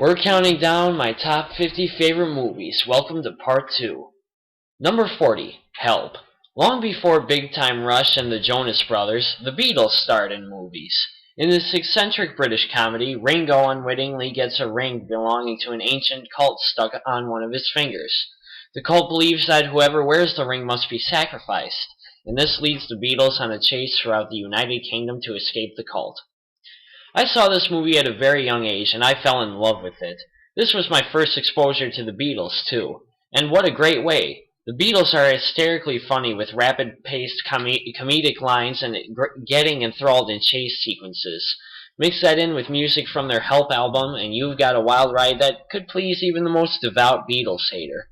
We're counting down my top 50 favorite movies. Welcome to part 2. Number 40, Help. Long before Big Time Rush and the Jonas Brothers, the Beatles starred in movies. In this eccentric British comedy, Ringo unwittingly gets a ring belonging to an ancient cult stuck on one of his fingers. The cult believes that whoever wears the ring must be sacrificed, and this leads the Beatles on a chase throughout the United Kingdom to escape the cult. I saw this movie at a very young age, and I fell in love with it. This was my first exposure to the Beatles, too. And what a great way! The Beatles are hysterically funny with rapid-paced comedic lines and getting enthralled in chase sequences. Mix that in with music from their Help album, and you've got a wild ride that could please even the most devout Beatles hater.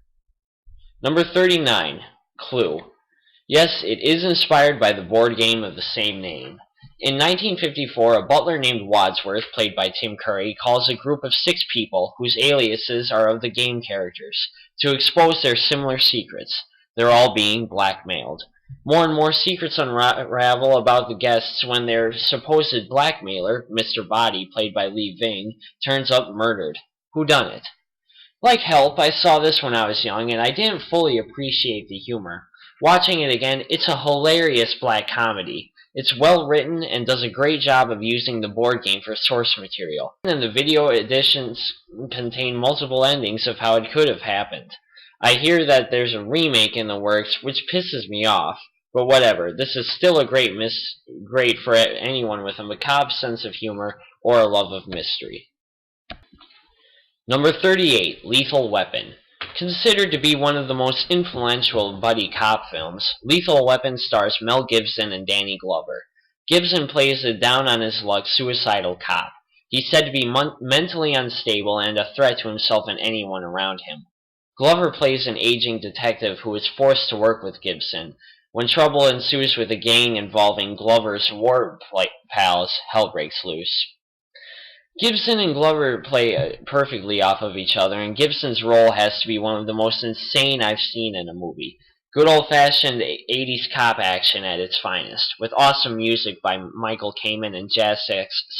Number 39, Clue. Yes, it is inspired by the board game of the same name. In 1954, a butler named Wadsworth, played by Tim Curry, calls a group of 6 people, whose aliases are of the game characters, to expose their similar secrets. They're all being blackmailed. More and more secrets unravel about the guests when their supposed blackmailer, Mr. Body, played by Lee Ving, turns up murdered. Whodunit? Like Help, I saw this when I was young, and I didn't fully appreciate the humor. Watching it again, it's a hilarious black comedy. It's well written and does a great job of using the board game for source material. And the video editions contain multiple endings of how it could have happened. I hear that there's a remake in the works, which pisses me off. But whatever, this is still a great for anyone with a macabre sense of humor or a love of mystery. Number 38, Lethal Weapon. Considered to be one of the most influential buddy cop films, Lethal Weapon stars Mel Gibson and Danny Glover. Gibson plays a down-on-his-luck suicidal cop. He's said to be mentally unstable and a threat to himself and anyone around him. Glover plays an aging detective who is forced to work with Gibson. When trouble ensues with a gang involving Glover's war pals, hell breaks loose. Gibson and Glover play perfectly off of each other, and Gibson's role has to be one of the most insane I've seen in a movie. Good old-fashioned 80s cop action at its finest, with awesome music by Michael Kamen and jazz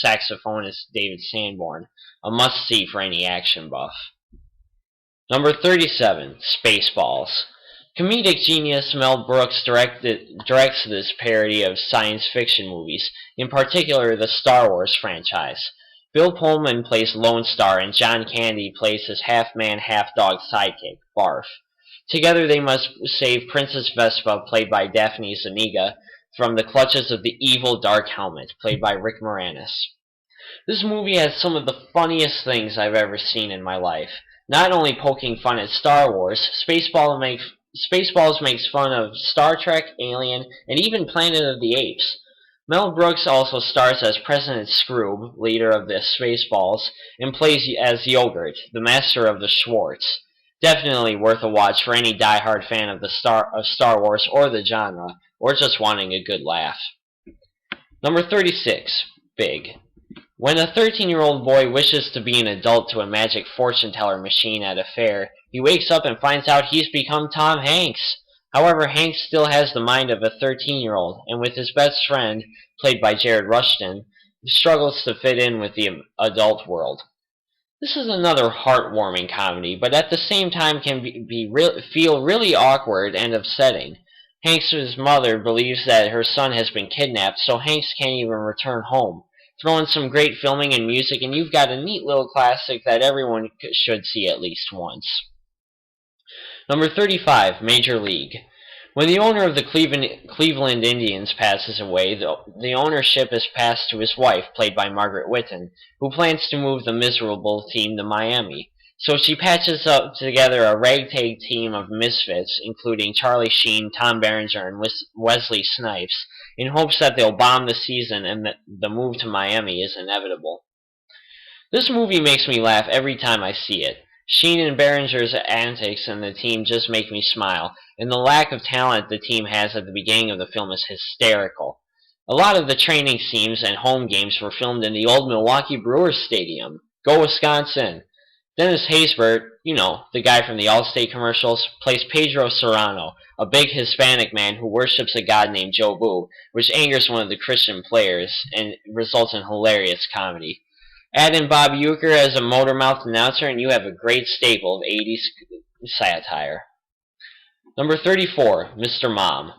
saxophonist David Sanborn. A must-see for any action buff. Number 37, Spaceballs. Comedic genius Mel Brooks directs this parody of science fiction movies, in particular the Star Wars franchise. Bill Pullman plays Lone Star, and John Candy plays his half-man, half-dog sidekick, Barf. Together they must save Princess Vespa, played by Daphne Zuniga, from the clutches of the evil Dark Helmet, played by Rick Moranis. This movie has some of the funniest things I've ever seen in my life. Not only poking fun at Star Wars, Spaceballs makes fun of Star Trek, Alien, and even Planet of the Apes. Mel Brooks also stars as President Scroob, leader of the Spaceballs, and plays as Yogurt, the master of the Schwartz. Definitely worth a watch for any die-hard fan of Star Wars or the genre, or just wanting a good laugh. Number 36, Big. When a 13-year-old boy wishes to be an adult to a magic fortune-teller machine at a fair, he wakes up and finds out he's become Tom Hanks. However, Hank still has the mind of a 13-year-old, and with his best friend, played by Jared Rushton, struggles to fit in with the adult world. This is another heartwarming comedy, but at the same time can feel really awkward and upsetting. Hank's mother believes that her son has been kidnapped, so Hanks can't even return home. Throw in some great filming and music, and you've got a neat little classic that everyone should see at least once. Number 35, Major League. When the owner of the Cleveland Indians passes away, the ownership is passed to his wife, played by Margaret Whitten, who plans to move the miserable team to Miami. So she patches up together a ragtag team of misfits, including Charlie Sheen, Tom Berenger, and Wesley Snipes, in hopes that they'll bomb the season and that the move to Miami is inevitable. This movie makes me laugh every time I see it. Sheen and Berenger's antics and the team just make me smile, and the lack of talent the team has at the beginning of the film is hysterical. A lot of the training scenes and home games were filmed in the old Milwaukee Brewers Stadium. Go Wisconsin! Dennis Haysbert, the guy from the Allstate commercials, plays Pedro Serrano, a big Hispanic man who worships a god named Jobu, which angers one of the Christian players and results in hilarious comedy. Add in Bob Uecker as a motor-mouthed announcer, and you have a great staple of 80s satire. Number 34, Mr. Mom.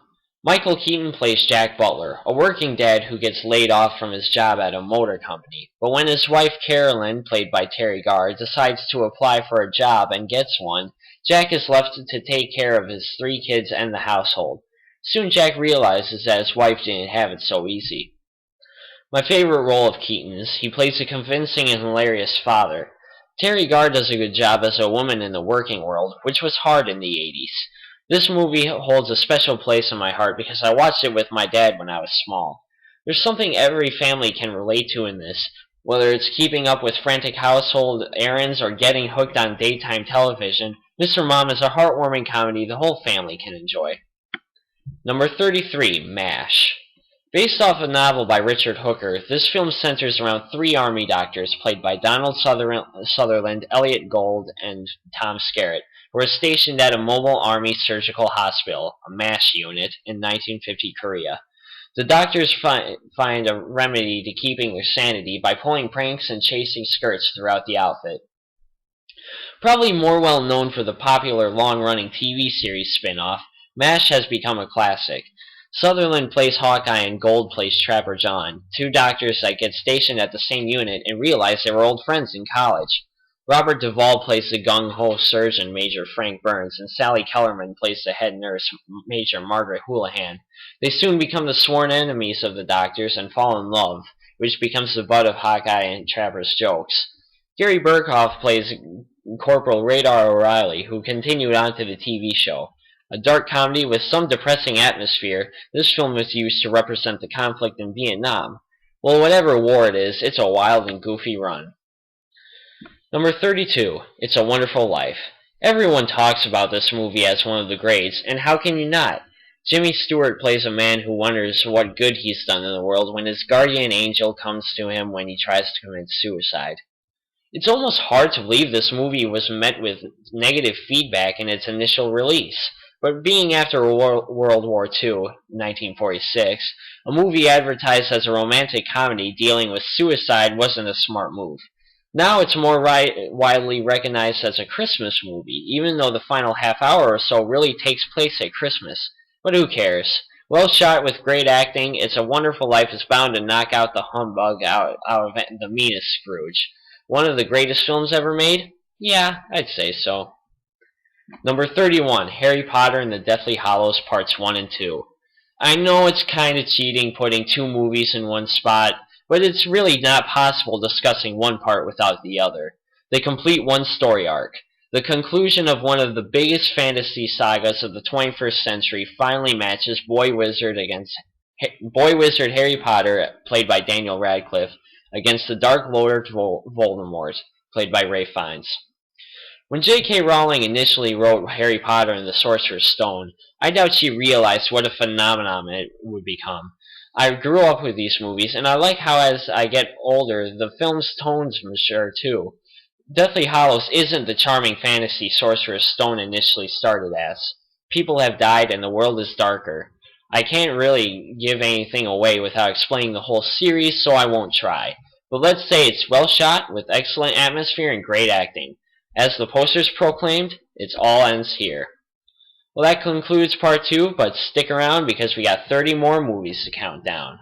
Michael Keaton plays Jack Butler, a working dad who gets laid off from his job at a motor company. But when his wife Carolyn, played by Terry Garr, decides to apply for a job and gets one, Jack is left to take care of his 3 kids and the household. Soon Jack realizes that his wife didn't have it so easy. My favorite role of Keaton's, he plays a convincing and hilarious father. Terry Garr does a good job as a woman in the working world, which was hard in the 80s. This movie holds a special place in my heart because I watched it with my dad when I was small. There's something every family can relate to in this, whether it's keeping up with frantic household errands or getting hooked on daytime television. Mr. Mom is a heartwarming comedy the whole family can enjoy. Number 33, MASH. Based off a novel by Richard Hooker, this film centers around 3 army doctors played by Donald Sutherland, Elliot Gould, and Tom Skerritt, who were stationed at a mobile army surgical hospital, a MASH unit, in 1950 Korea. The doctors find a remedy to keeping their sanity by pulling pranks and chasing skirts throughout the outfit. Probably more well known for the popular long-running TV series spin-off, MASH has become a classic. Sutherland plays Hawkeye and Gold plays Trapper John, 2 doctors that get stationed at the same unit and realize they were old friends in college. Robert Duvall plays the gung-ho surgeon, Major Frank Burns, and Sally Kellerman plays the head nurse, Major Margaret Houlihan. They soon become the sworn enemies of the doctors and fall in love, which becomes the butt of Hawkeye and Trapper's jokes. Gary Burkhoff plays Corporal Radar O'Reilly, who continued on to the TV show. A dark comedy with some depressing atmosphere, this film was used to represent the conflict in Vietnam. Well, whatever war it is, it's a wild and goofy run. Number 32, It's a Wonderful Life. Everyone talks about this movie as one of the greats, and how can you not? Jimmy Stewart plays a man who wonders what good he's done in the world when his guardian angel comes to him when he tries to commit suicide. It's almost hard to believe this movie was met with negative feedback in its initial release. But being after World War II, 1946, a movie advertised as a romantic comedy dealing with suicide wasn't a smart move. Now it's more widely recognized as a Christmas movie, even though the final half hour or so really takes place at Christmas. But who cares? Well shot with great acting, It's a Wonderful Life is bound to knock out the humbug out of the meanest Scrooge. One of the greatest films ever made? Yeah, I'd say so. Number 31, Harry Potter and the Deathly Hallows Parts 1 and 2. I know it's kinda cheating putting 2 movies in one spot, but it's really not possible discussing one part without the other. They complete one story arc. The conclusion of one of the biggest fantasy sagas of the 21st century finally matches Boy Wizard Harry Potter, played by Daniel Radcliffe, against the Dark Lord Voldemort, played by Ralph Fiennes. When J.K. Rowling initially wrote Harry Potter and the Sorcerer's Stone, I doubt she realized what a phenomenon it would become. I grew up with these movies, and I like how as I get older, the film's tones mature too. Deathly Hallows isn't the charming fantasy Sorcerer's Stone initially started as. People have died and the world is darker. I can't really give anything away without explaining the whole series, so I won't try. But let's say it's well shot, with excellent atmosphere and great acting. As the posters proclaimed, it all ends here. Well, that concludes part 2, but stick around because we got 30 more movies to count down.